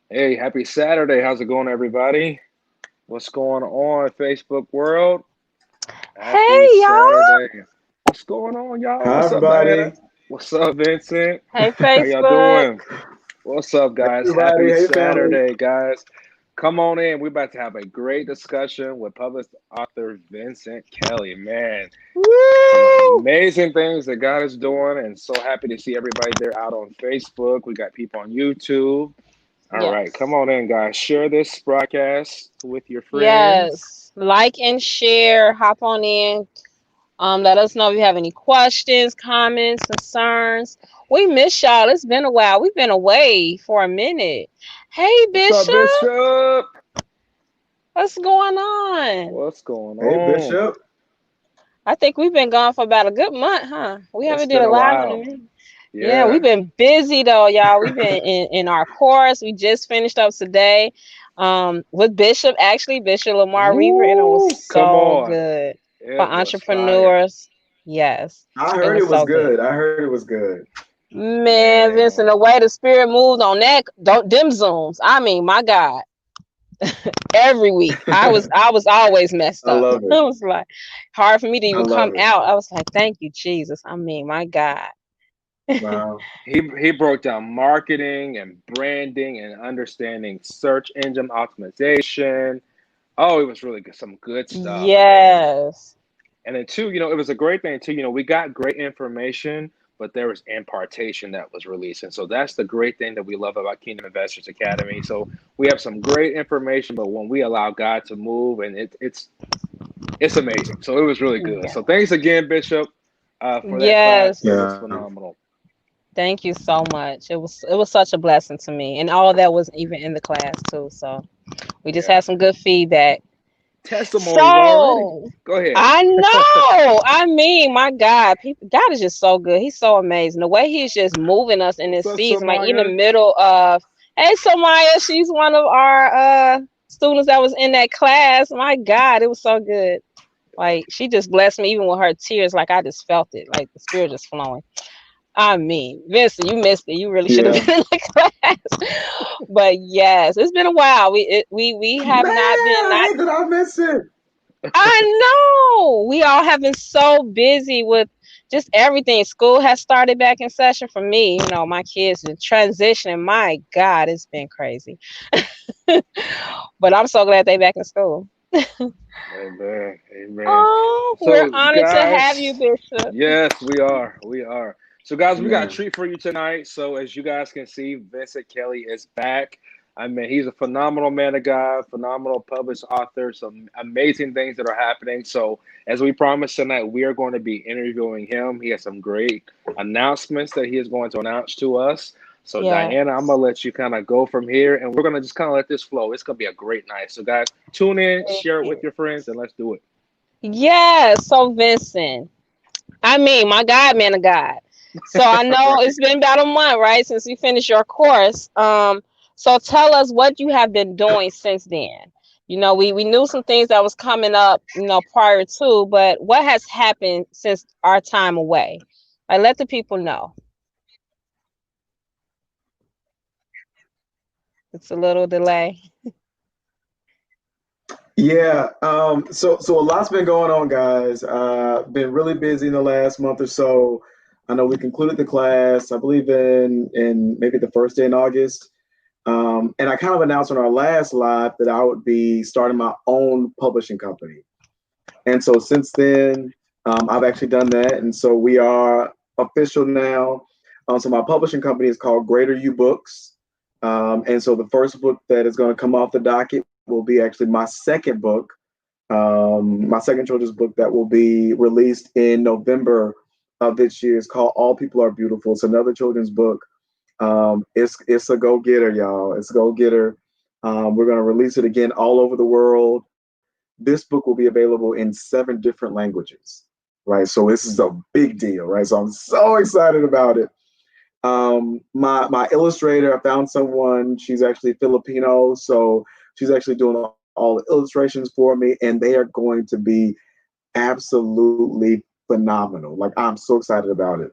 Hey, happy Saturday. How's it going, everybody? What's going on, Facebook world? Happy Hey y'all. Saturday. What's going on, y'all? Hi, What's up, Diana? everybody. What's up, Vincent? Hey How y'all Facebook. doing? What's up, Hey, guys? everybody. Happy Hey, family. Saturday, guys. Come on in. We're about to have a great discussion with published author Vincent Kelly. Man, some Woo! amazing things that God is doing, and so happy to see everybody there out on Facebook. We got people on YouTube. All right, come Yes. on in, guys. Share this broadcast with your friends. Yes. Like and share. Hop on in. Let us know if you have any questions, comments, concerns. We miss y'all. It's been a while. We've been away for a minute. Hey What's up, Bishop, Bishop? what's going on? What's going Hey, on? Bishop. I think we've been gone for about a good month, huh? We It's haven't did been a a live in a while. minute. Yeah, we've Yeah. been busy though, y'all. We've been in our course. We just finished up today with Bishop, actually, Bishop Lamar Reaver, and it was Woo! Come so on. good for It was fire. entrepreneurs. Yes, I it heard was it was so good. good. I heard it was good. Man, Vincent, Man. the way the spirit moved on that, don't dim zooms. I mean, my God, every week I was always messed I up. love It it. was like hard for me to I even come love it. out. I was like, thank you, Jesus. I mean, my God. Wow. He broke down marketing and branding and understanding search engine optimization. Oh, it was really good. Some good stuff. Yes. And then two, it was a great thing too. We got great information, but there was impartation that was released. And so that's the great thing that we love about Kingdom Investors Academy. So we have some great information, but when we allow God to move, and it's amazing. So it was really good. Yeah. So thanks again, Bishop, for that class. It Yes. was Yeah. phenomenal. Thank you so much. It was such a blessing to me. And all that was even in the class too. So we just Yeah. had some good feedback. Testimonies already. So Go ahead. I know. I mean, my God, people, God is just so good. He's so amazing. The way He's just moving us in What's this up, season, like in the Samaya? middle of, hey, Samaya, she's one of our students that was in that class. My God, it was so good. Like she just blessed me, even with her tears. Like I just felt it, like the spirit just flowing. I mean, Vincent, you missed it. You really should have Yeah. been in the class. But yes, it's been a while. We Man, have not been I not. hate that I miss it. I know we all have been so busy with just everything. School has started back in session for me. My kids are transitioning. My God, it's been crazy. But I'm so glad they back in school. Amen. Amen. Oh, we're So, honored to have you, guys, Bishop. yes, we are. We are. So, guys, we got a Man. treat for you tonight. So, as you guys can see, Vincent Kelly is back. I mean, he's a phenomenal man of God, phenomenal published author, some amazing things that are happening. So, as we promised tonight, we are going to be interviewing him. He has some great announcements that he is going to announce to us. So, Diana, I'm Yes. going to let you kind of go from here, and we're going to just kind of let this flow. It's going to be a great night. So, guys, tune in, share it with your friends, and let's do it. Yes. So Vincent, I mean, my God, man of God. So I know Right. it's been about a month, right, since you finished your course. So tell us what you have been doing since then. We knew some things that was coming up, prior to, but what has happened since our time away? Like, let the people know. It's a little delay. Yeah. So a lot's been going on, guys. Been really busy in the last month or so. I know we concluded the class, I believe in maybe the first day in August. And I kind of announced on our last live that I would be starting my own publishing company. And so since then, I've actually done that. And so we are official now. So my publishing company is called Greater You Books. And so the first book that is going to come off the docket will be actually my second book, my second children's book that will be released in November of this year. It's called All People Are Beautiful. It's another children's book. It's a go getter, y'all. It's a go getter. We're going to release it again all over the world. This book will be available in 7 different languages, right? So this is a big deal, right? So I'm so excited about it. My illustrator, I found someone. She's actually Filipino, so she's actually doing all the illustrations for me, and they are going to be absolutely phenomenal. Like I'm so excited about it.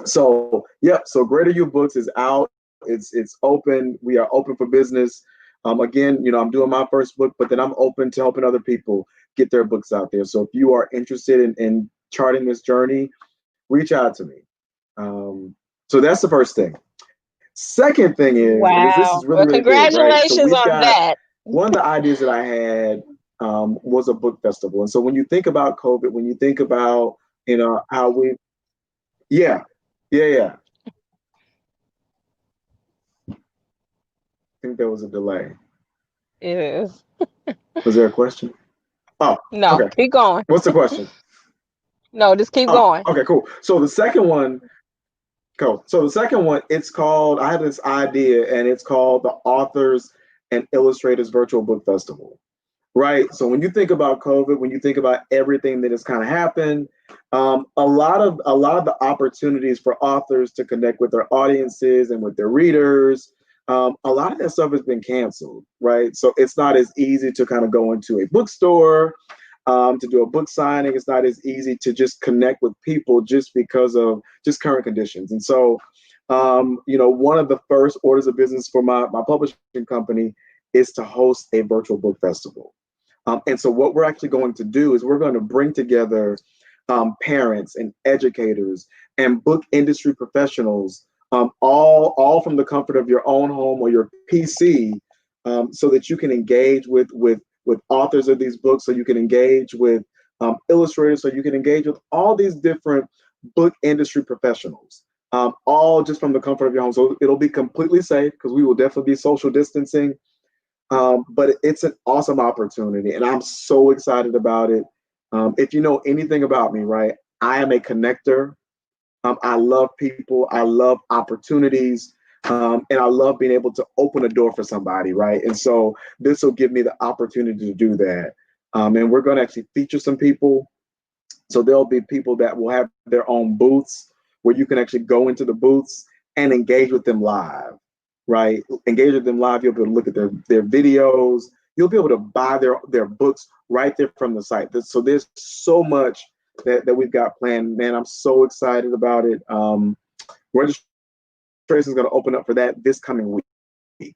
So yep. So Greater You Books is out. It's open. We are open for business. Again, I'm doing my first book, but then I'm open to helping other people get their books out there. So if you are interested in charting this journey, reach out to me. So that's the first thing. Second thing is, and this is Wow. really Well, really big, right? So congratulations we've on got that. one of the ideas that I had was a book festival, and so when you think about COVID, when you think about how we, yeah, yeah, yeah. I think there was a delay. It is. Was there a question? Oh, No, okay. keep going. What's the question? No, just keep Oh, going. okay, cool. So the second one, cool. So the second one, it's called. I have this idea, and it's called the Authors and Illustrators Virtual Book Festival. Right. So when you think about COVID, when you think about everything that has kind of happened, a lot of the opportunities for authors to connect with their audiences and with their readers, a lot of that stuff has been canceled. Right. So it's not as easy to kind of go into a bookstore to do a book signing. It's not as easy to just connect with people just because of just current conditions. And so, one of the first orders of business for my publishing company is to host a virtual book festival. And so, what we're actually going to do is we're going to bring together parents and educators and book industry professionals, all from the comfort of your own home or your PC, so that you can engage with authors of these books, so you can engage with illustrators, so you can engage with all these different book industry professionals, all just from the comfort of your home. So it'll be completely safe because we will definitely be social distancing. But it's an awesome opportunity, and I'm so excited about it. If you know anything about me, right, I am a connector. I love people. I love opportunities. And I love being able to open a door for somebody, right? And so this will give me the opportunity to do that. And we're going to actually feature some people. So there'll be people that will have their own booths where you can actually go into the booths and engage with them live, right? Engage with them live. You'll be able to look at their videos. You'll be able to buy their books right there from the site. So there's so much that we've got planned. Man, I'm so excited about it. Registration is going to open up for that this coming week.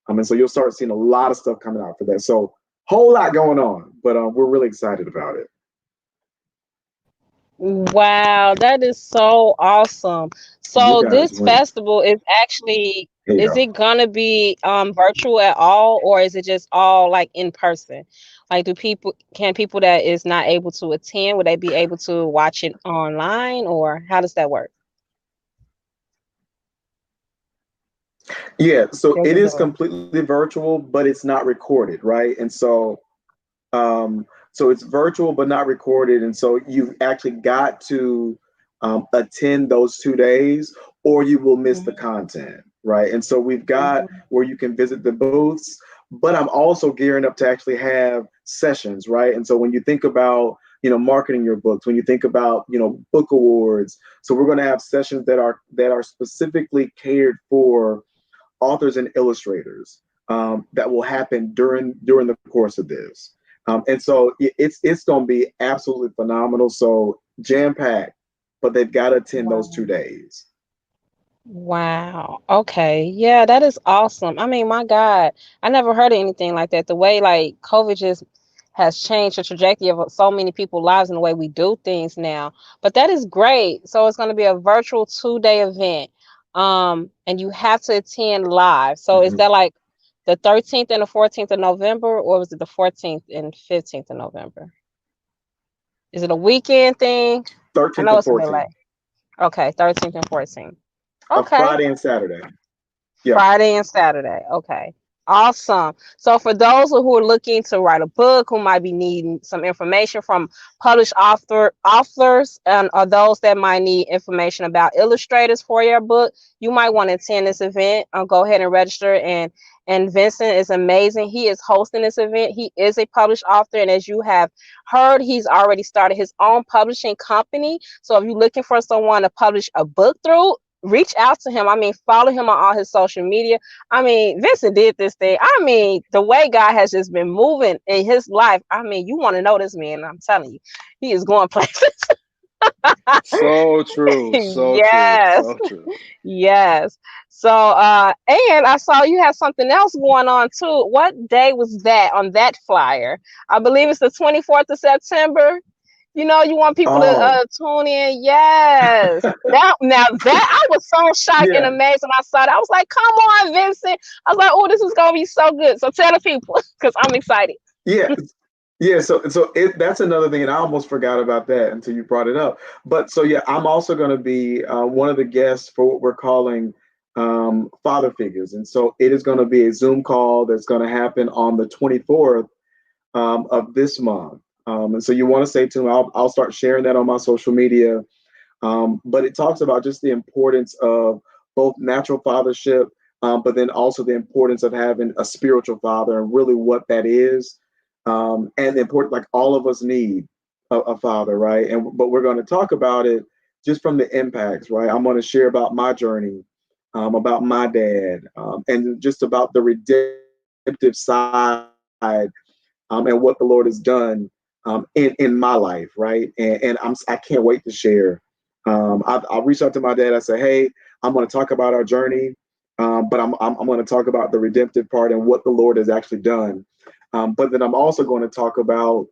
And so you'll start seeing a lot of stuff coming out for that. So whole lot going on, but we're really excited about it. Wow, that is so awesome. You So guys this went. festival is actually, Here you is go. it gonna be virtual at all, or is it just all like in person? Like can people that is not able to attend, would they be able to watch it online, or how does that work? Yeah, so it Children is door. completely virtual, but it's not recorded, right? And so it's virtual but not recorded, and so you've actually got to attend those 2 days, or you will miss the Mhm, content, right? And so we've got mhm, where you can visit the booths, but I'm also gearing up to actually have sessions, right? And so when you think about marketing your books, when you think about book awards, so we're going to have sessions that are specifically catered for authors and illustrators, that will happen during the course of this. And so it's going to be absolutely phenomenal. So jam packed, but they've got to attend those two wow. days. Wow. Okay. Yeah, that is awesome. I mean, my God, I never heard of anything like that. The way like COVID just has changed the trajectory of so many people's lives and the way we do things now. But that is great. So it's going to be a virtual 2-day event. And you have to attend live. So is Mhm. that like the 13th and the 14th of November, or was it the 14th and 15th of November? Is it a weekend thing? I 13th know and it's a bit 14th, late. Okay, 13th and 14th. a Okay. Friday and Saturday. Yeah. Friday and Saturday. Okay. Awesome. So for those who are looking to write a book, who might be needing some information from published authors, and or those that might need information about illustrators for your book, you might want to attend this event. Go ahead and register. And Vincent is amazing. He is hosting this event. He is a published author, and as you have heard, he's already started his own publishing company. So if you're looking for someone to publish a book through, reach out to him. I mean, follow him on all his social media. I mean, Vincent did this thing. I mean, the way God has just been moving in his life. I mean, you want to know this man. I'm telling you, he is going places. So true. So true. Yes. So true. Yes. So, and I saw you have something else going on too. What day was that on that flyer? I believe it's the 24th of September. You know, you want people to Oh, tune in. Yes. Now that I was so shocked and yeah, amazed when I saw that. I was like, come on, Vincent. I was like, oh, this is gonna be so good. So tell the people because I'm excited. yeah, yeah. That's another thing, and I almost forgot about that until you brought it up. But so yeah, I'm also going to be one of the guests for what we're calling father figures, and so it is going to be a Zoom call that's going to happen on the 24th of this month. And so you want to stay tuned. I'll start sharing that on my social media. But it talks about just the importance of both natural fathership, but then also the importance of having a spiritual father and really what that is. And the important, like all of us need a father, right? But we're going to talk about it just from the impacts, right? I'm going to share about my journey, about my dad, and just about the redemptive side, and what the Lord has done in my life, right? And I can't wait to share. I'll reach out to my dad. I say, hey, I'm going to talk about our journey, but I'm going to talk about the redemptive part and what the Lord has actually done. But then I'm also going to talk about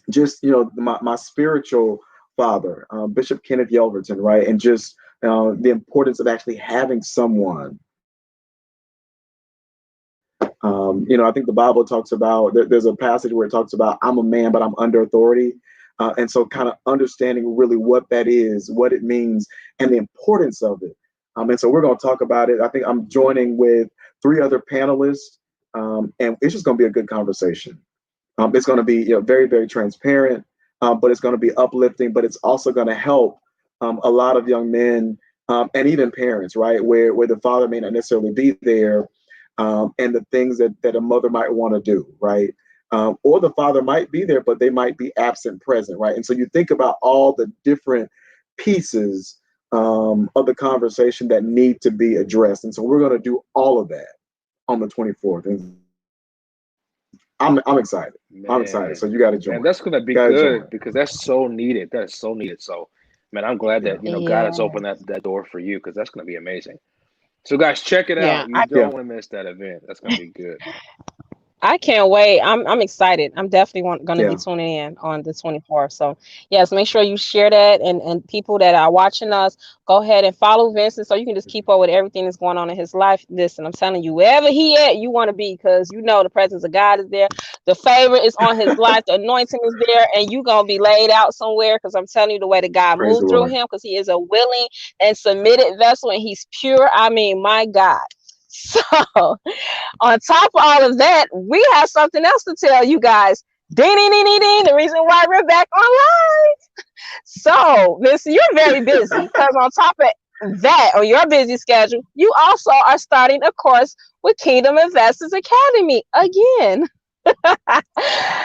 just my spiritual father, Bishop Kenneth Yelverton, right, and just the importance of actually having someone. I think the Bible talks about there's a passage where it talks about I'm a man, but I'm under authority. And so kind of understanding really what that is, what it means, and the importance of it. And so we're going to talk about it. I think I'm joining with three other panelists, and it's just going to be a good conversation. It's going to be very, very transparent, but it's going to be uplifting, but it's also going to help a lot of young men and even parents, right, where the father may not necessarily be there, and the things that a mother might want to do, right? Or the father might be there, but they might be absent present, right? And so you think about all the different pieces of the conversation that need to be addressed. And so we're going to do all of that on the 24th. And I'm excited. I'm excited. Man, So you got to man, join. that's gonna be Got to join. good because that's so needed. That is so needed. So, man, I'm glad Yeah. that God has Yeah. opened that door for you because that's gonna be amazing. So, guys, check it Yeah. out. You I Yeah. don't want to miss that event. That's gonna be good. I can't wait. I'm excited. I'm definitely going to be Yeah. tuning in on the 24th. So, yes, make sure you share that, and people that are watching us, go ahead and follow Vincent so you can just keep up with everything that's going on in his life. Listen, I'm telling you, wherever he at, you want to be because you know the presence of God is there. The favor is on his life. The anointing is there, and you going to be laid out somewhere because I'm telling you the way that God Praise the moved through Lord. him because he is a willing and submitted vessel and he's pure. I mean, my God. So, on top of all of that, we have something else to tell you guys. Ding, ding, ding, ding, ding. The reason why we're back online. So, Miss, you're very busy because on top of that, on your busy schedule, you also are starting a course with Kingdom Investors Academy again.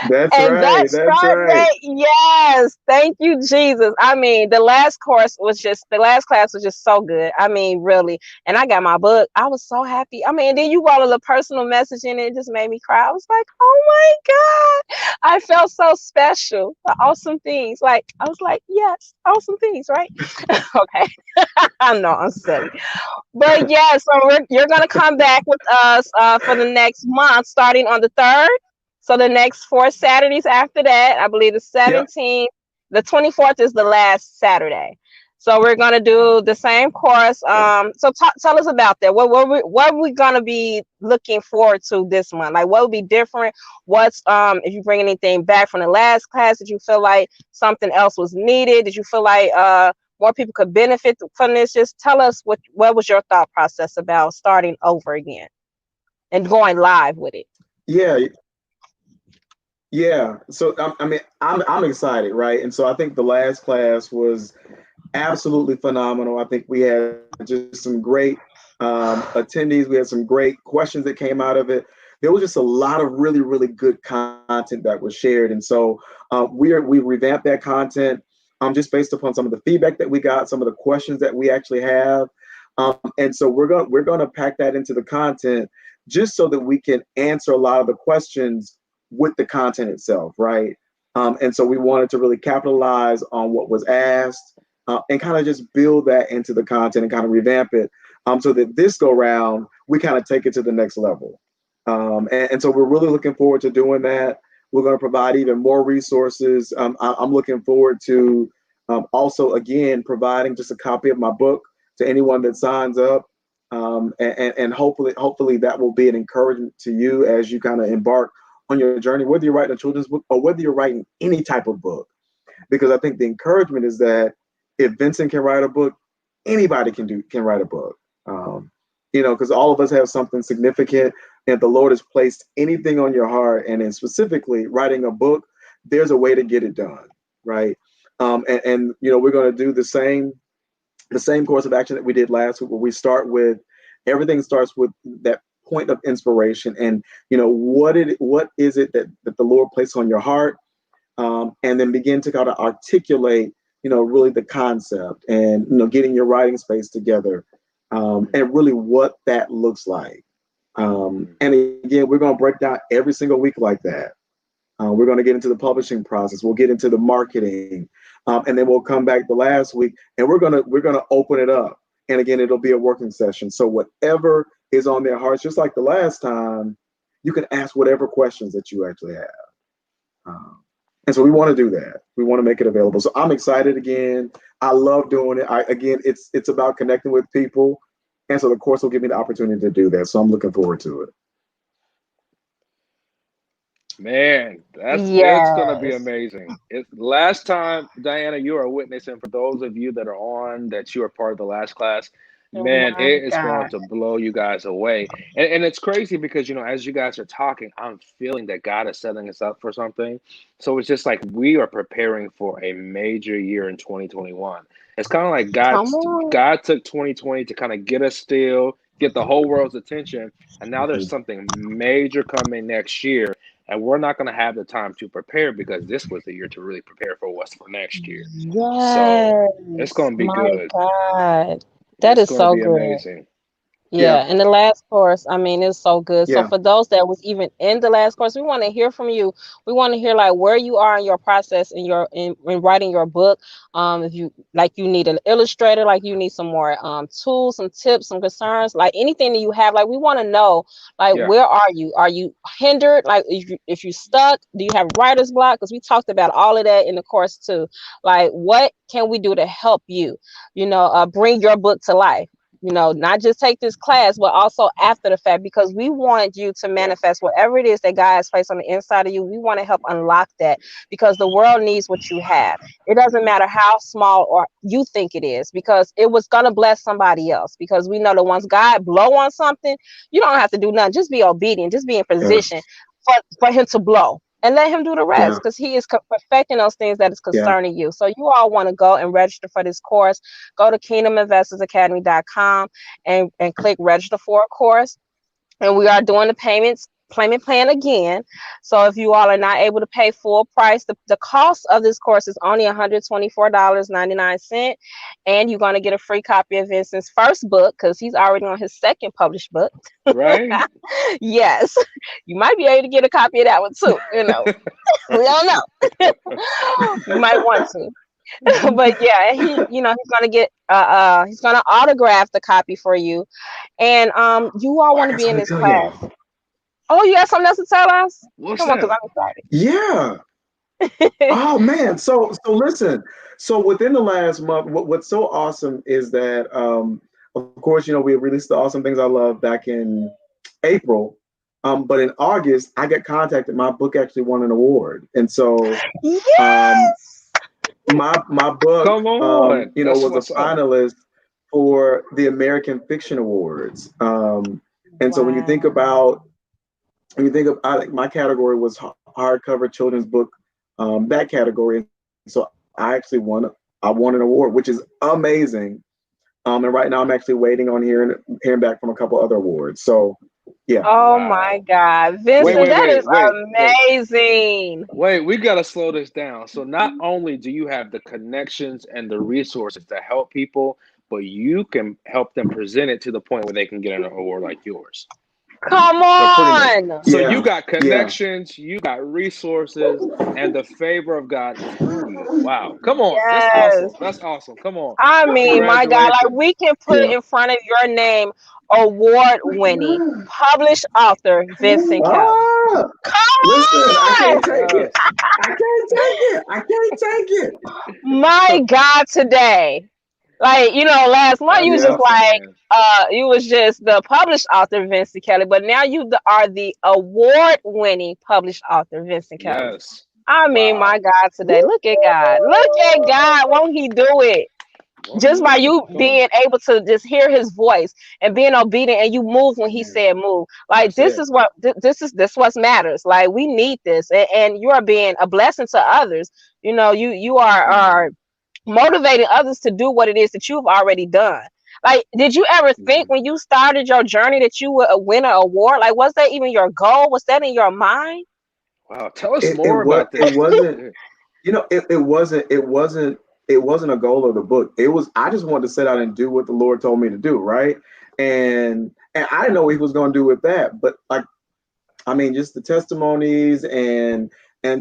That's And that right. That's start right. date, yes, thank you, Jesus. I mean, the last class was just so good. I mean, really. And I got my book. I was so happy. I mean, then you wrote a little personal message in it. It just made me cry. I was like, oh my God. I felt so special. The awesome things. Like, I was like, yes, awesome things, right? Okay. I know I'm silly. But yeah, so you're gonna come back with us for the next month, starting on the 3rd. So the next 4 Saturdays after that, I believe the Yep. 17th, the 24th is the last Saturday. So we're gonna do the same course. Okay. So tell us about that. What are we gonna be looking forward to this month? Like, what would be different? What's if you bring anything back from the last class? Did you feel like something else was needed? Did you feel like more people could benefit from this? Just tell us what was your thought process about starting over again and going live with it. Yeah, yeah. So I mean, I'm excited, right? And so I think the last class was absolutely phenomenal. I think we had just some great attendees. We had some great questions that came out of it. There was just a lot of really, really good content that was shared, and so we revamped that content just based upon some of the feedback that we got, some of the questions that we actually have, and so we're gonna pack that into the content just so that we can answer a lot of the questions with the content itself, right? And so we wanted to really capitalize on what was asked and kind of just build that into the content and kind of revamp it so that this go round we kind of take it to the next level. And so we're really looking forward to doing that. We're going to provide even more resources. I'm looking forward to also again providing just a copy of my book to anyone that signs up. And hopefully that will be an encouragement to you as you kind of embark on your journey, whether you're writing a children's book or whether you're writing any type of book. Because I think the encouragement is that if Vincent can write a book, anybody can write a book. Because all of us have something significant. And if the Lord has placed anything on your heart, and then specifically writing a book, there's a way to get it done, right? And we're going to do the same course of action that we did last week, where we start with everything starts with that point of inspiration, and what is it that the Lord placed on your heart, and then begin to kind of articulate really the concept, and getting your writing space together, and really what that looks like. And again, we're going to break down every single week like that. We're going to get into the publishing process. We'll get into the marketing, and then we'll come back the last week, and we're gonna open it up. And again, it'll be a working session. So whatever is on their hearts, just like the last time, you can ask whatever questions that you actually have. And so we want to do that. We want to make it available. So I'm excited again. I love doing it. Again, it's about connecting with people, and so the course will give me the opportunity to do that. So I'm looking forward to it. Man, it's gonna be Yes. amazing. Last time, Diana, you are witnessing for those of you that are on that you are part of the last class. Oh Man, my it is going God. to blow you guys away. And it's crazy because as you guys are talking, I'm feeling that God is setting us up for something. So it's just like we are preparing for a major year in 2021. It's kind of like Come on. God took 2020 to kind of get us still, get the whole world's attention, and now there's something major coming next year, and we're not going to have the time to prepare because this was the year to really prepare for what's for next year. So it's Yes. going to be My good. God. That It's is going to so be good. amazing. Yeah, Yeah, and the last course, I mean, it's so good. So yeah, for those that was even in the last course, we want to hear from you. We want to hear like where you are in your process in writing your book. If you like you need an illustrator, like you need some more tools, some tips, some concerns, like anything that you have, like we want to know like Yeah. where are you? Are you hindered? Like if you stuck, do you have writer's block? Because we talked about all of that in the course too. Like what can we do to help you, bring your book to life? Not just take this class, but also after the fact, because we want you to Yeah. manifest whatever it is that God has placed on the inside of you. We want to help unlock that because the world needs what you have. It doesn't matter how small or you think it is, because it was going to bless somebody else. Because we know that once God blow on something, you don't have to do nothing. Just be obedient, just be in yeah, position for him to blow. And let him do the rest yeah, because he is perfecting those things that is yeah. concerning you. So you all want to go and register for this course. Go to kingdominvestorsacademy.com and click register for a course. And we are doing the payment plan again. So if you all are not able to pay full price, the cost of this course is only $124.99. And you're going to get a free copy of Vincent's first book because he's already on his second published book. Right? Yes, you might be able to get a copy of that one too. We don't know. You might want to. But yeah, he's gonna get he's gonna autograph the copy for you. And you all Oh, I want to got be in something to this tell class. y'all. Oh, you got something else to tell us? What's Come on, because that? I'm excited. Yeah. Oh man, so listen. So within the last month, what's so awesome is that of course, we released the Awesome Things I Love back in April. But in August, I got contacted. My book actually won an award. And so Yes. my book Come on. That's was a what's up. finalist for the American Fiction Awards. And so Wow. when you think of like, my category was hardcover children's book, that category. So I won an award, which is amazing. And right now I'm actually waiting on hearing back from a couple other awards. So yeah. Oh my Wow. God. Wait, Vincent, wait, that wait, is wait, wait. amazing. Wait, we gotta slow this down. So not only do you have the connections and the resources to help people, but you can help them present it to the point where they can get an award like yours. Come So pretty much. on. So you Yeah. got Yeah. connections, you got resources, and the favor of God is on you. Wow. Come on. That's Yes. awesome. That's awesome. Come on. I mean, my God, like Congratulations. we can put Yeah. in front of your name award winning published author Vincent Kelly. Ah, listen, I Come can't on. take it. Yes. I can't take it. I can't take it. My God, today. Like, last month you That's was just Yeah. awesome, like, man. you was just the published author Vincent Kelly, but now you are the award winning published author Vincent Kelly. Yes. I mean, my Wow. God, today. Look at God. Look at God. Won't he do it? Won't he Just do by it? you Come on. being able to just hear his voice and being obedient, and you move when he Man. said move. Like That's this it. is what this what matters. Like we need this, and you are being a blessing to others. You are motivating others to do what it is that you've already done. Like, did you ever think Mhm. when you started your journey that you would win an award? Like, was that even your goal? Was that in your mind? Wow. Tell us It more what about it this. This is wasn't. good. It wasn't a goal of the book. It was I just wanted to set out and do what the Lord told me to do, right? And I didn't know what he was going to do with that, but like I mean, just the testimonies and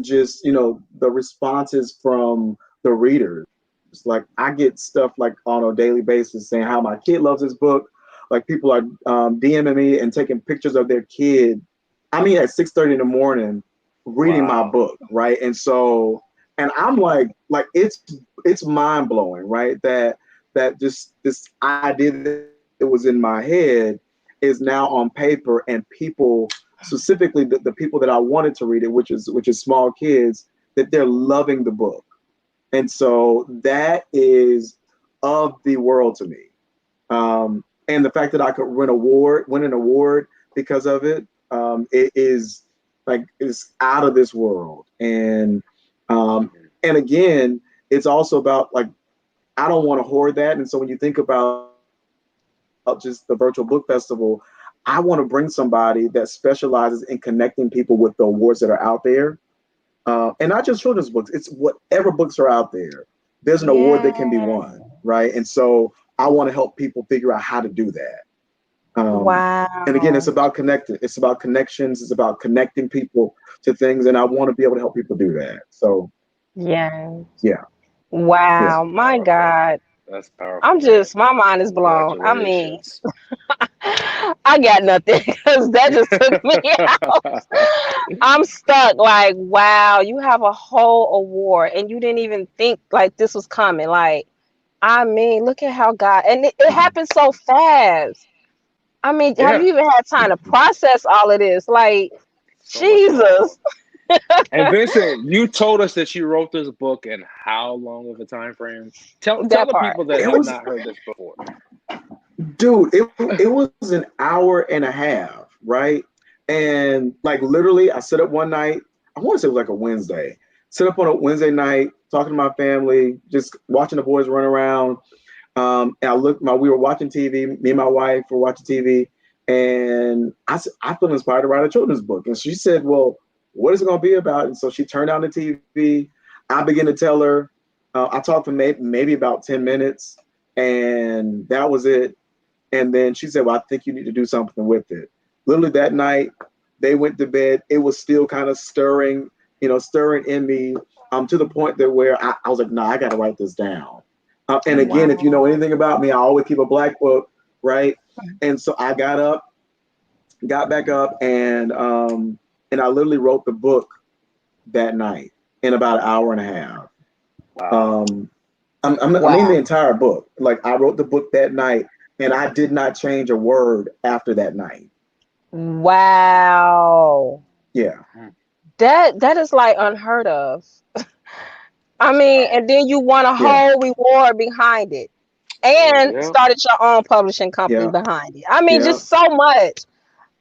just the responses from the readers. Like I get stuff like on a daily basis saying how my kid loves this book. Like people are DMing me and taking pictures of their kid. I mean, at 6:30 in the morning, reading my Wow. book, right? And I'm like it's mind blowing, right? That just this idea that was in my head is now on paper, and people, specifically the people that I wanted to read it, which is small kids, that they're loving the book. And so that is of the world to me. And the fact that I could win an award because of it, it is like it's out of this world. Mhm. And again, it's also about like I don't want to hoard that. And so when you think about just the virtual book festival, I want to bring somebody that specializes in connecting people with the awards that are out there. And not just children's books, it's whatever books are out there. There's an award that can be Yeah. won, right? And so I want to help people figure out how to do that. And again, it's Wow. about connecting. It's about connections. It's about connecting people to things, and I want to be able to help people do that. So Yeah. yeah, yeah. Wow. That's My powerful. God. That's powerful, I'm man. just, my mind is blown. I mean, Congratulations. I got nothing because that just took me out. I'm stuck. Like, wow, you have a whole award and you didn't even think like this was coming. Like, I mean, look at how God, and it happened so fast. I mean, have Yeah. you even had time to process all of this? Like, So much going on. Jesus, And Vincent, you told us that you wrote this book in how long of a time frame? Tell that the part. people that It have was, not heard this before. dude. It was an hour and a half, right? And like literally, I set up one night. I want to say it was like a Wednesday. Set up on a Wednesday night, talking to my family, just watching the boys run around. And we were watching TV. Me and my wife were watching TV, and I feel inspired to write a children's book. And she said, "Well, what is it going to be about?" And so she turned on the TV. I began to tell her. I talked for maybe about 10 minutes, and that was it. And then she said, "Well, I think you need to do something with it." Literally that night, they went to bed. It was still kind of stirring in me, to the point that where I was like, "No, I got to write this down." And again, if you know Wow. anything about me, I always keep a black book, right? And so I got back up, and I literally wrote the book that night. in about an hour and a half. Wow. I mean the Wow. entire book. Like I wrote the book that night, and I did not change a word after that night. Wow. Yeah, Hmm. That is like unheard of. I mean, Wow. and then you want a yeah, whole reward behind it. Oh, And yeah. started your own publishing company yeah, behind it. I mean, yeah, just so much.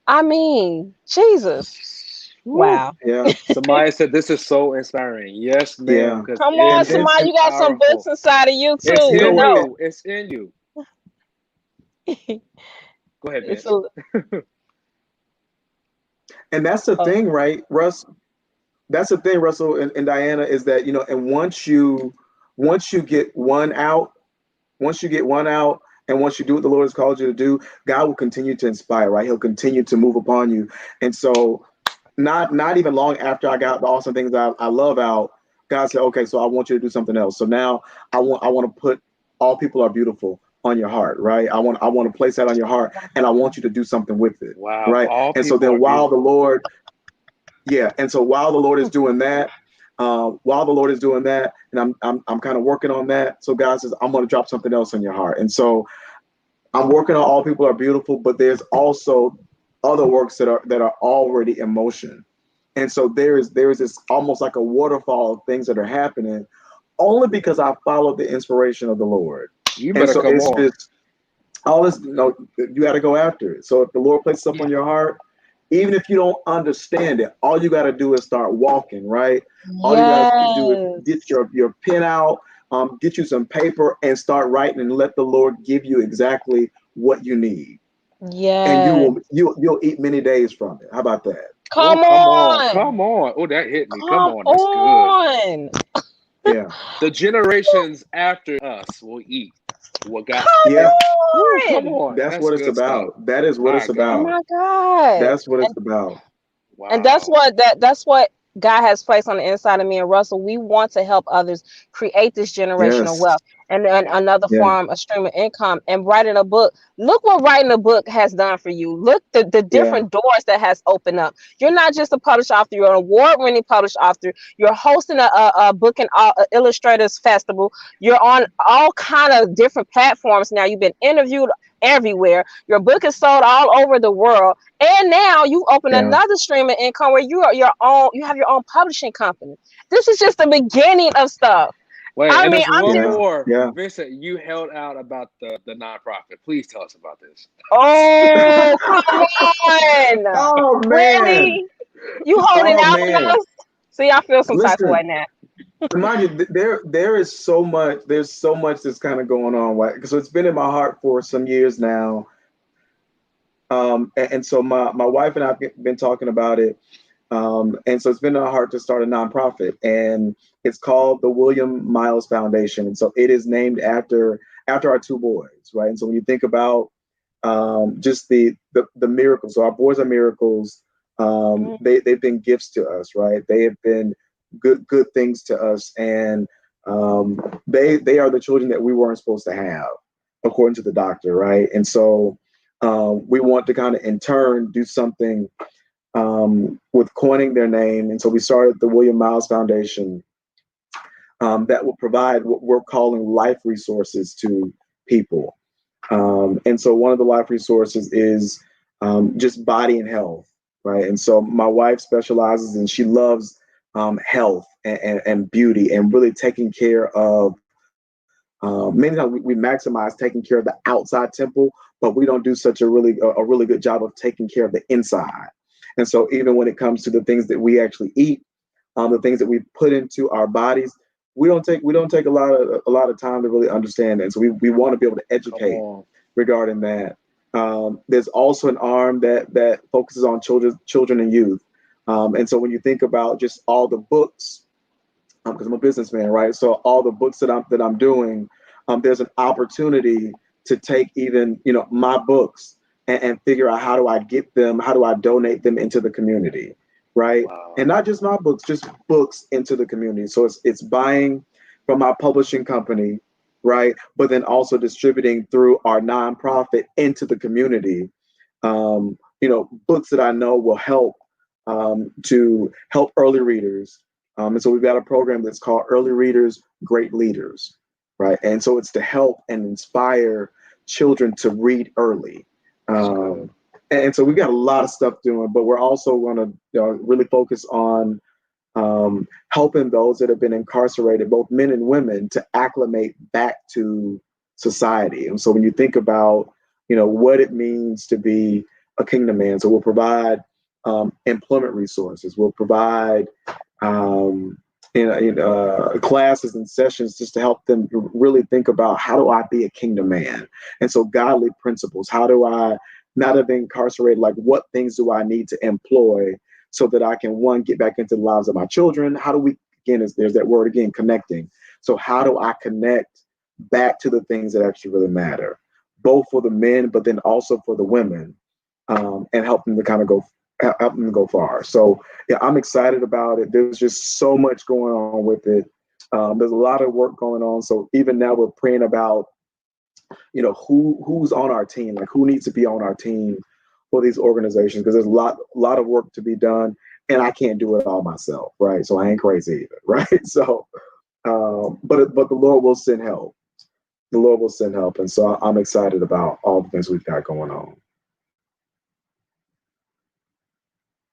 I mean, Jesus. Woo. Wow. yeah, Samaya said this is so inspiring. Yes, ma'am, yeah. because Come it on, And then, is somebody, and you got some books powerful. inside of you It's too. you know You in what? know. you. It's in you. Go ahead, It's Vince. a And that's the oh, thing, right, Russ? That's the thing, Russell and Diana, is that and once you get one out, once you get one out, and once you do what the Lord has called you to do, God will continue to inspire, right? He'll continue to move upon you. And so not even long after I got the awesome things I love out, God said, okay, so I want you to do something else. So now I want to put all people are beautiful on your heart, right? I want to place that on your heart, and I want you to do something with it, Wow. right? All And so people then are beautiful. and so while the Lord is doing that, and I'm kind of working on that. So God says, I'm going to drop something else in your heart. And so I'm working on all people are beautiful, but there's also other works that are already in motion. And so there is this almost like a waterfall of things that are happening only because I followed the inspiration of the Lord. You And better so come it's on. just all this, you got to go after it. So if the Lord places up yeah. on your heart, even if you don't understand it, all you got to do is start walking, right? All you got to do is get Yes. your pen out, get you some paper, and start writing, and let the Lord give you exactly what you need, and Yes. you'll eat many days from it. How about that? Oh, Come come on. on. Come on. Oh, that hit me. Come Come on. That's good. on. Yeah, The generations after us will eat what God. Come yeah. Woo, come on. on. That's That's what it's good stuff. about. That is what My it's Oh God. about. my God. That's what it's about. And that's Wow. what that's what God has placed on the inside of me and Russell. We want to help others create this generational Yes. wealth and then another Yeah. form of stream of income and writing a book. Look what writing a book has done for you. Look the Yeah. different doors that has opened up. You're not just a published author, you're an award-winning published author. You're hosting a book and illustrators festival. You're on all kind of different platforms now. You've been interviewed everywhere. Your book is sold all over the world. And now you open Yeah. another stream of income where you are your own, you have your own publishing company. This is just the beginning of stuff. Wait, I and mean, there's I'm one just Yeah. more. Yeah. Vincent, you held out about the nonprofit. Please tell us about this. oh come on. Oh man. Really? You holding Oh out on man. us? See, I feel some type of way Listen, now. mind you, there is so much. There's so much that's kind of going on, right? So it's been in my heart for some years now. And so my wife and I've been talking about it. And so it's been in our heart to start a nonprofit, and it's called the William Miles Foundation. And so it is named after our two boys, right? And so when you think about just the miracles, so our boys are miracles. Mm, They've been gifts to us, right? They have been good things to us, and they are the children that we weren't supposed to have, according to the doctor, right? And so we want to kind of in turn do something with coining their name. And so we started the William Miles Foundation that will provide what we're calling life resources to people. And so one of the life resources is just body and health, right? And so my wife specializes and she loves health and beauty and really taking care of. Many times we maximize taking care of the outside temple, but we don't do such a really good job of taking care of the inside. And so even when it comes to the things that we actually eat, the things that we put into our bodies, we don't take a lot of time to really understand that. And so we want to be able to Come educate on. regarding that. There's also an arm that focuses on children and youth. And so when you think about just all the books, because I'm a businessman, right? So all the books that I'm doing, there's an opportunity to take even my books and figure out how do I donate them into the community, right? Wow. And not just my books, just books into the community. So it's buying from my publishing company, right? But then also distributing through our nonprofit into the community. Books that I know will help to help early readers, And so we've got a program that's called Early Readers, Great Leaders, right? And so it's to help and inspire children to read early. And so we've got a lot of stuff doing, but we're also going to really focus on helping those that have been incarcerated, both men and women, to acclimate back to society. And so when you think about, what it means to be a kingdom man, so we'll provide employment resources, we'll provide classes and sessions just to help them really think about, how do I be a kingdom man? And so godly principles, how do I not have been incarcerated, like what things do I need to employ so that I can, one, get back into the lives of my children? How do we, again, there's that word again, connecting. So how do I connect back to the things that actually really matter, both for the men, but then also for the women, and help them to kind of help them to go far. So yeah, I'm excited about it. There's just so much going on with it. There's a lot of work going on. So even now we're praying about, who's on our team, like who needs to be on our team for these organizations, because there's a lot of work to be done, and I can't do it all myself, right? So I ain't crazy either, right? So, but the Lord will send help. The Lord will send help, and so I'm excited about all the things we've got going on.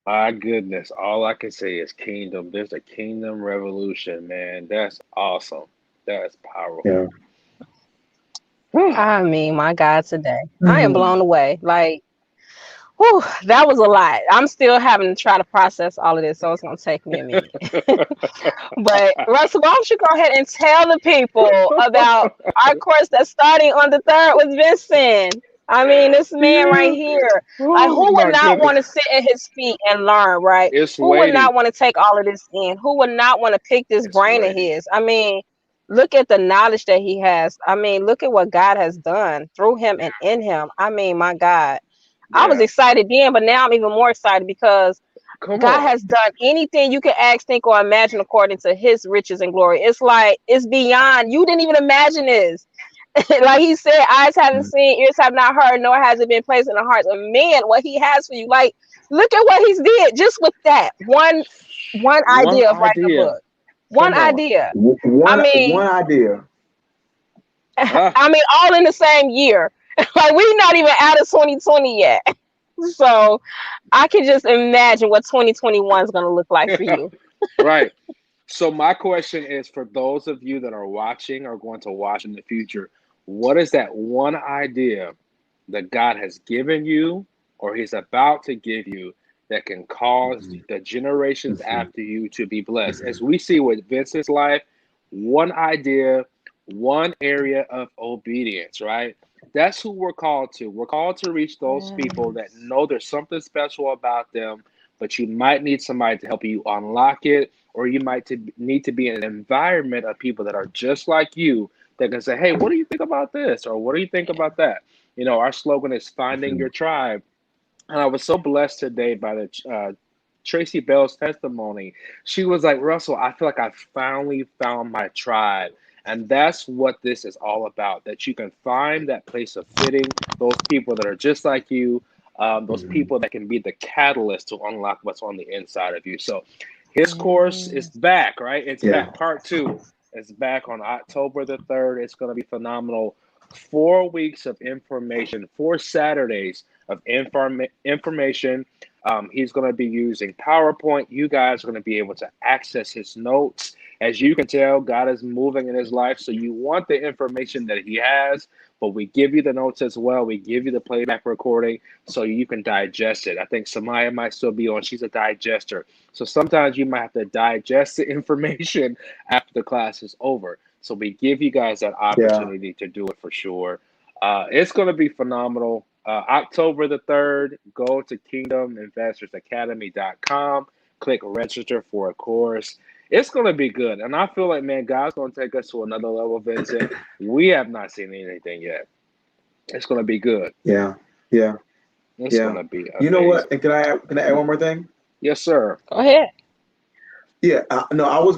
My goodness, all I can say is kingdom. There's a kingdom revolution, man. That's awesome. That's Yeah. powerful. I mean, my God, today I am blown away. Like, whew, that was a lot. I'm still having to try to process all of this, so it's gonna take me a minute. But Russell, why don't you go ahead and tell the people about our course that's starting on the 3rd with Vincent? I mean, this man right Yeah. here, like, Oh who would my not goodness. want to sit at his feet and learn, right? It's Who would weighty. not want to take all of this in? Who would not want to pick this It's brain of weighty. his? I mean, look at the knowledge that he has. I mean, look at what God has done through him and in him. I mean, my God. I was Yeah. excited then, but now I'm even more excited because Come God on. has done anything you can ask, think, or imagine according to his riches and glory. It's like, it's beyond. You didn't even imagine this. Like he said, eyes haven't seen, ears have not heard, nor has it been placed in the hearts of men what he has for you. Like, look at what he's did just with that one One idea of writing a idea. book. One Come on. idea. I One mean, idea. Ah, I mean, all in the same year. Like, we're not even out of 2020 yet. So I can just imagine what 2021 is going to look like for you. right. So my question is for those of you that are watching or going to watch in the future, what is that one idea that God has given you or he's about to give you that can cause the generations after you to be blessed? As we see with Vincent's life, one idea, one area of obedience, right? That's who we're called to. We're called to reach those people that Yes. know there's something special about them, but you might need somebody to help you unlock it, or you might need to be in an environment of people that are just like you that can say, hey, what do you think about this? Or what do you think about that? Our slogan is finding your tribe. And I was so blessed today by the Tracy Bell's testimony. She was like, Russell, I feel like I finally found my tribe. And that's what this is all about, that you can find that place of fitting, those people that are just like you, those people that can be the catalyst to unlock what's on the inside of you. So his course is Yes. back, right? It's Yeah. back, part two. It's back on October the 3rd. It's going to be phenomenal. 4 weeks of information, 4 Saturdays of information. He's going to be using PowerPoint. You guys are going to be able to access his notes. As you can tell, God is moving in his life. So you want the information that he has, but we give you the notes as well. We give you the playback recording so you can digest it. I think Samaya might still be on. She's a digester. So sometimes you might have to digest the information after the class is over. So we give you guys that Yeah. opportunity to do it for sure. It's going to be phenomenal. October the 3rd, go to kingdominvestorsacademy.com, click register for a course. It's going to be good. And I feel like, man, God's going to take us to another level, Vincent. We have not seen anything yet. It's going to be good. Yeah. Yeah. It's going Yeah. to be You know what? amazing. And can I add one more thing? Yes, sir. Go ahead. Yeah. No, I was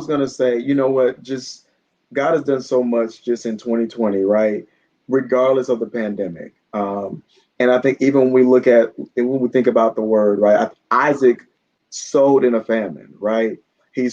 gonna say, you know what? Just God has done so much just in 2020, right? Regardless of the pandemic. And I think even when we think about the word, right? Isaac sowed in a famine, right?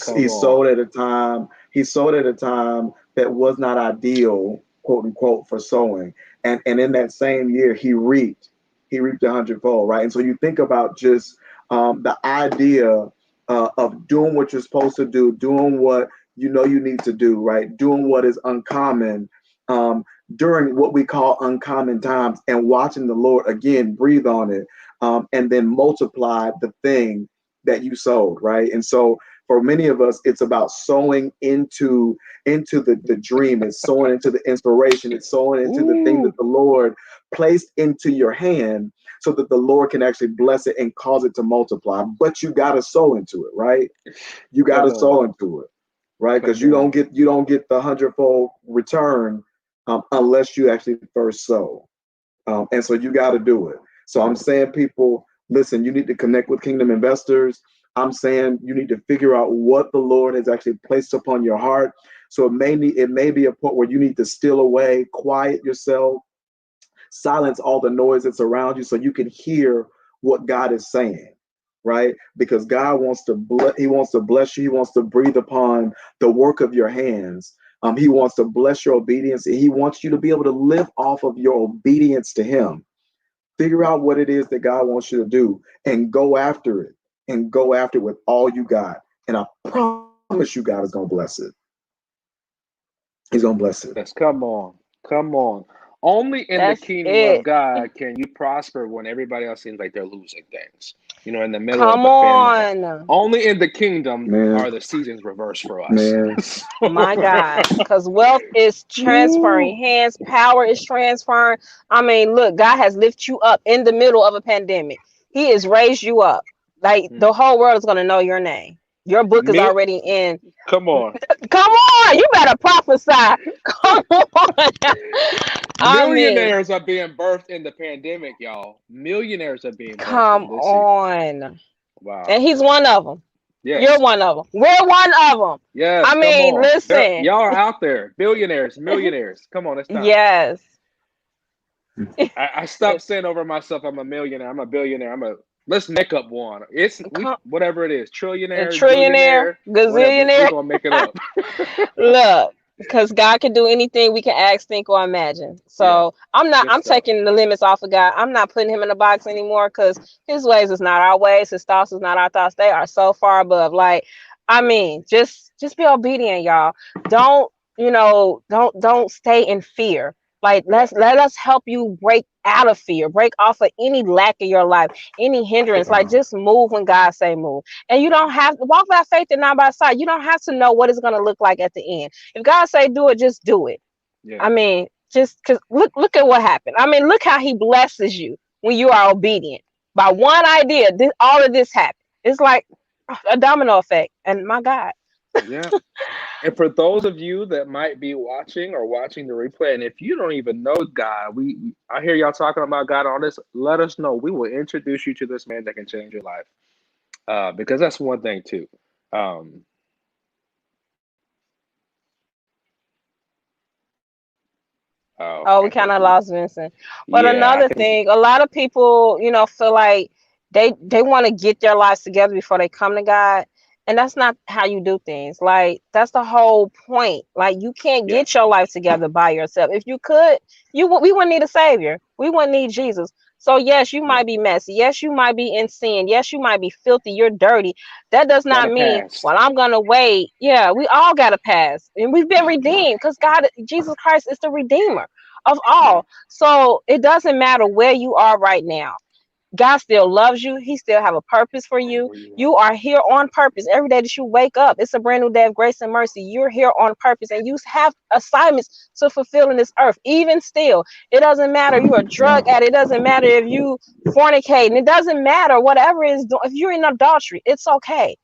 Come He on. sold at a time. He sold at a time that was not ideal, quote unquote, for sowing. And in that same year, he reaped a hundredfold, right? And so you think about just the idea of doing what you're supposed to do, doing what you know you need to do, right? Doing what is uncommon um, during what we call uncommon times, and watching the Lord again breathe on it, and then multiply the thing that you sowed, right? And so for many of us, it's about sowing into the dream. It's sowing into the inspiration. It's sowing into the thing Ooh. that the Lord placed into your hand, so that the Lord can actually bless it and cause it to multiply. But you got to sow into it, right? You got Come to on. sow into it, right? Because Come on. you don't get the hundredfold return unless you actually first sow. And so you got to do it. So I'm saying, people, listen, you need to connect with Kingdom Investors. I'm saying you need to figure out what the Lord has actually placed upon your heart. So it may be a point where you need to steal away, quiet yourself, silence all the noise that's around you, so you can hear what God is saying, right? Because God wants to He wants to bless you. He wants to breathe upon the work of your hands. He wants to bless your obedience. He wants you to be able to live off of your obedience to Him. Figure out what it is that God wants you to do and go after it, and go after it with all you got. And I promise you, God is going to bless it. He's going to bless it. That's come on. Come on. Only in the That's kingdom of it. God can you prosper when everybody else seems like they're losing things. In the middle of Come a famine. on. Only in the kingdom Man, are the seasons reversed for us. man. My God. Because wealth is transferring Woo. hands, power is transferring. I mean, look, God has lifted you up in the middle of a pandemic. He has raised you up. Like the Mm. whole world is going to know your name. Your book is Mil- already in. Come on. Come on. You better prophesy. Come on. I mean, Millionaires are being birthed in the pandemic, y'all. Millionaires are being birthed come in this season. on. And Wow. he's one of them. You're Yes. one of them. We're one of them. Yes. I Come mean, on. listen. Y'all are out there. Billionaires, millionaires. Come on, it's time. Yes. I stopped saying over myself, I'm a millionaire, I'm a billionaire, let's make up one. We Come, whatever it is, a trillionaire, trillionaire, billionaire, whatever. We're gazillionaire. gonna make it up. Look, because God can do anything we can ask, think, or imagine. Yeah, So I'm not. good I'm stuff. taking the limits off of God. I'm not putting him in a box anymore because his ways is not our ways. His thoughts is not our thoughts. They are so far above. Like, I mean, just be obedient, y'all. Don't don't stay in fear. Like, Yeah. let us help you break out of fear, break off of any lack in your life, any hindrance. Like, Wow. just move when God say move. And you don't have to walk by faith and not by sight. You don't have to know what it's going to look like at the end. If God say do it, just do it. Yeah. I mean, just because look at what happened. I mean, look how he blesses you when you are obedient. By one idea, all of this happened. It's like a domino effect. And my God. Yeah. And for those of you that might be watching the replay, and if you don't even know God, I hear y'all talking about God on this. Let us know. We will introduce you to this man that can change your life. Because that's one thing too. Um, oh, Oh, I we think kind of lost Vincent. But yeah, I another think thing, a lot of people, feel like they want to get their lives together before they come to God. And that's not how you do things. Like, that's the whole point. Like, you can't yeah, get your life together by yourself. If you could, we wouldn't need a savior. We wouldn't need Jesus. So yes, you yeah. might be messy. Yes, you might be in sin. Yes, you might be filthy. You're dirty. That does Got not a mean, past. well, I'm gonna wait. Yeah, we all got a past, and we've been redeemed because God, Jesus Christ, is the redeemer of Yeah, all. So it doesn't matter where you are right now. God still loves you. He still have a purpose for right you. where you You are. are here on purpose. Every day that you wake up, it's a brand new day of grace and mercy. You're here on purpose, and you have assignments to fulfill in this earth. Even still, it doesn't matter. You are a drug Wow. addict. It doesn't matter if you fornicating. It doesn't matter. Whatever is doing. If you're in adultery, it's okay.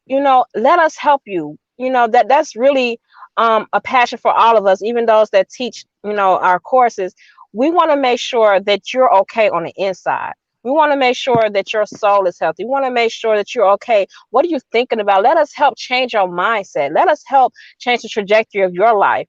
Let us help you. That's really a passion for all of us, even those that teach our courses. We want to make sure that you're okay on the inside. We want to make sure that your soul is healthy. We want to make sure that you're okay. What are you thinking about? Let us help change your mindset. Let us help change the trajectory of your life.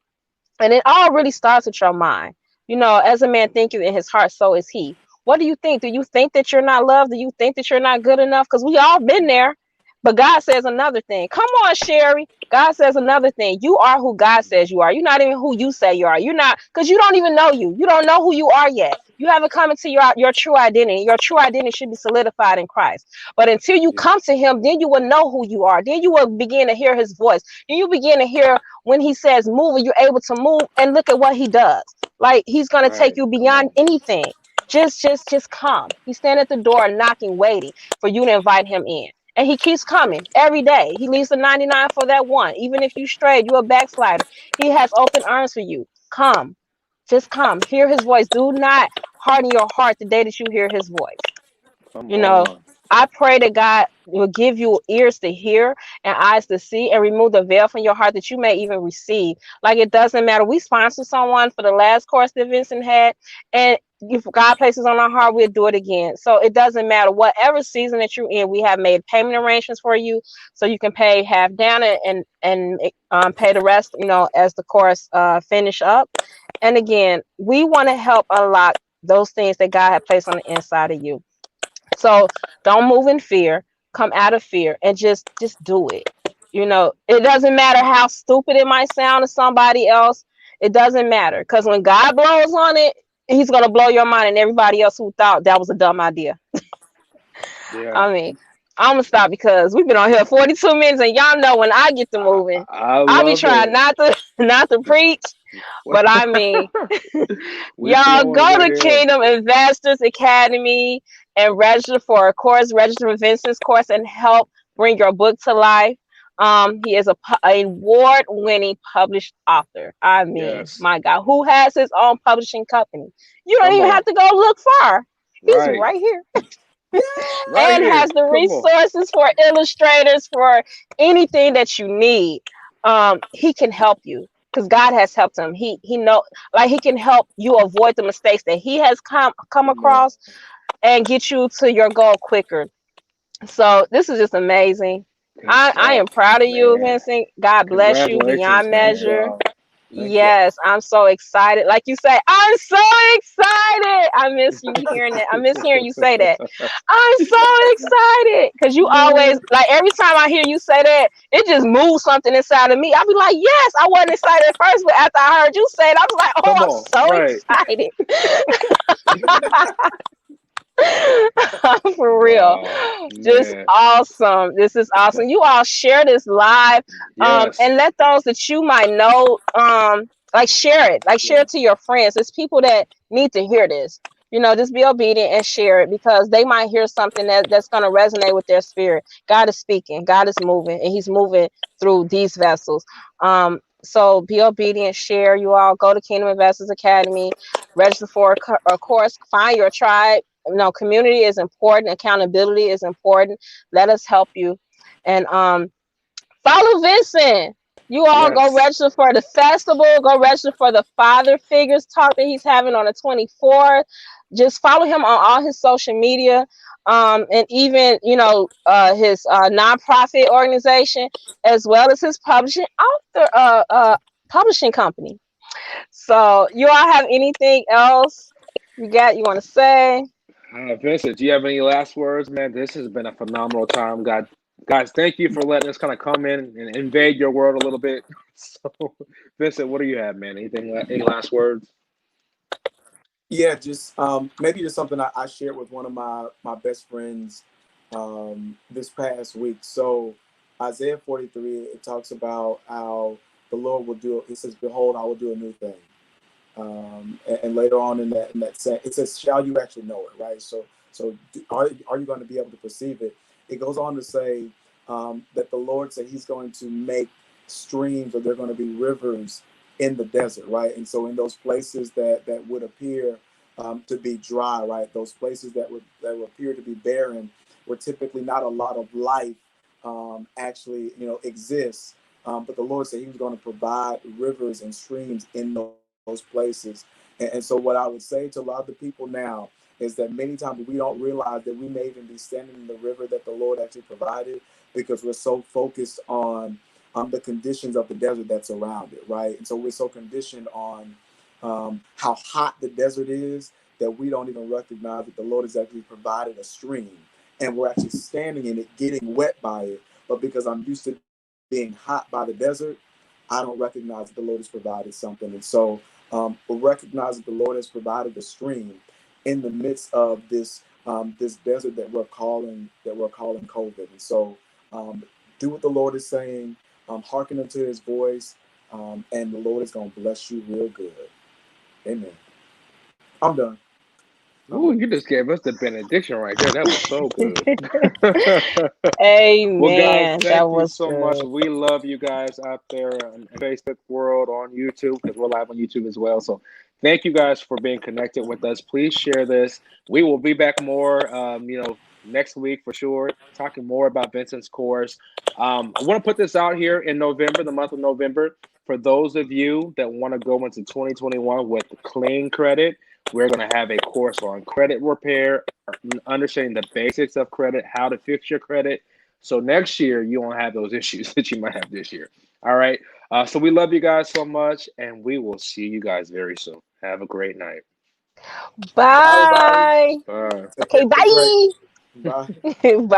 And it all really starts with your mind. As a man thinketh in his heart, so is he. What do you think? Do you think that you're not loved? Do you think that you're not good enough? Because we all been there. But God says another thing. Come on, Sherry. God says another thing. You are who God says you are. You're not even who you say you are. You're not, because you don't even know you. You don't know who you are yet. You haven't come into your true identity. Your true identity should be solidified in Christ. But until you Yeah. come to him, then you will know who you are. Then you will begin to hear his voice. Then you begin to hear when he says move, and you're able to move and look at what he does. Like he's gonna take Right. you Come beyond on. anything. Just come. He's standing at the door knocking, waiting for you to invite him in. And he keeps coming every day. He leaves the 99 for that one. Even if you strayed, you a backslider. He has open arms for you. Come. Just come. Hear his voice. Do not harden your heart the day that you hear his voice. Come You know, on. I pray that God will give you ears to hear and eyes to see and remove the veil from your heart that you may even receive. Like it doesn't matter. We sponsored someone for the last course that Vincent had, and if God places on our heart, we'll do it again. So it doesn't matter whatever season that you're in. We have made payment arrangements for you, so you can pay half down and pay the rest. You know, as the course finish up. And again, we want to help unlock those things that God had placed on the inside of you. So don't move in fear. Come out of fear and just do it. You know, it doesn't matter how stupid it might sound to somebody else. It doesn't matter because when God blows on it, He's gonna blow your mind and everybody else who thought that was a dumb idea. Yeah. I mean, I'm gonna stop because we've been on here 42 minutes and y'all know when I get to moving, I I be love trying it. not to preach, but I mean, We y'all flowing go over to here. Kingdom Investors Academy and register for a course, register for Vincent's course, and help bring your book to life. He is a award-winning published author. I mean, Yes. my God, who has his own publishing company? You don't Come even have on. to go look far. He's Right. right here Right and here. has the Come on. resources for illustrators for anything that you need. He can help you because God has helped him. He know like he can help you avoid the mistakes that he has come Come on. across and get you to your goal quicker. So this is just amazing. Good I stuff, am proud of you, man. Vincent. God bless you Congratulations, beyond man. measure. Thank you. Yes, I'm so excited. Like you say, I'm so excited. I miss you hearing that. I miss hearing you say that. I'm so excited because you always like every time I hear you say that, it just moves something inside of me. I'll be like, yes, I wasn't excited at first, but after I heard you say it, I was like, oh, Come I'm on. so Right. excited. For real. Wow, Just man. awesome. This is awesome. You all share this live. Yes. And let those that you might know like share it. Like share Yeah. it to your friends. There's people that need to hear this. You know, just be obedient and share it because they might hear something that's gonna resonate with their spirit. God is speaking, God is moving, and He's moving through these vessels. So be obedient, share. You all go to Kingdom Investors Academy, register for a course, find your tribe. You know, community is important, accountability is important. Let us help you. And follow Vincent. You all go Yes. register for the festival, go register for the father figures talk that he's having on the 24th. Just follow him on all his social media. And even his nonprofit organization as well as his publishing company. So you all have anything else you want to say? Vincent, do you have any last words, man? This has been a phenomenal time. Guys, thank you for letting us kind of come in and invade your world a little bit. So, Vincent, what do you have, man? Any last words? Yeah, just maybe just something I shared with one of my best friends this past week. So Isaiah 43, it talks about how the Lord will do it. It says, "Behold, I will do a new thing." And later on in that it says, "Shall you actually know it?" Right. Are you going to be able to perceive it? It goes on to say that the Lord said He's going to make streams, or they're going to be rivers in the desert, right? And so in those places that would appear to be dry, right? Those places that would appear to be barren, where typically not a lot of life actually exists. But the Lord said He was going to provide rivers and streams in those places. And so what I would say to a lot of the people now is that many times we don't realize that we may even be standing in the river that the Lord actually provided, because we're so focused on the conditions of the desert that's around it, right? And so we're so conditioned on how hot the desert is that we don't even recognize that the Lord has actually provided a stream, and we're actually standing in it, getting wet by it. but because I'm used to being hot by the desert, I don't recognize that the Lord has provided something. And so recognize that the Lord has provided a stream in the midst of this desert that we're calling COVID. And so do what the Lord is saying, hearken unto his voice, and the Lord is going to bless you real good. Amen. I'm done. Ooh, you just gave us the benediction right there. That was so good. Well, guys, Amen. thank That you was so much. good. We love you guys out there in Facebook world, on YouTube, because we're live on YouTube as well. So thank you guys for being connected with us. Please share this. We will be back more, next week for sure, talking more about Vincent's course. I want to put this out here in November, the month of November, for those of you that want to go into 2021 with clean credit. We're going to have a course on credit repair, understanding the basics of credit, how to fix your credit. So next year, you won't have those issues that you might have this year. All right. So we love you guys so much, and we will see you guys very soon. Have a great night. Bye, everybody. Bye. Bye. Take care. Okay, Be great. bye. Bye. Bye.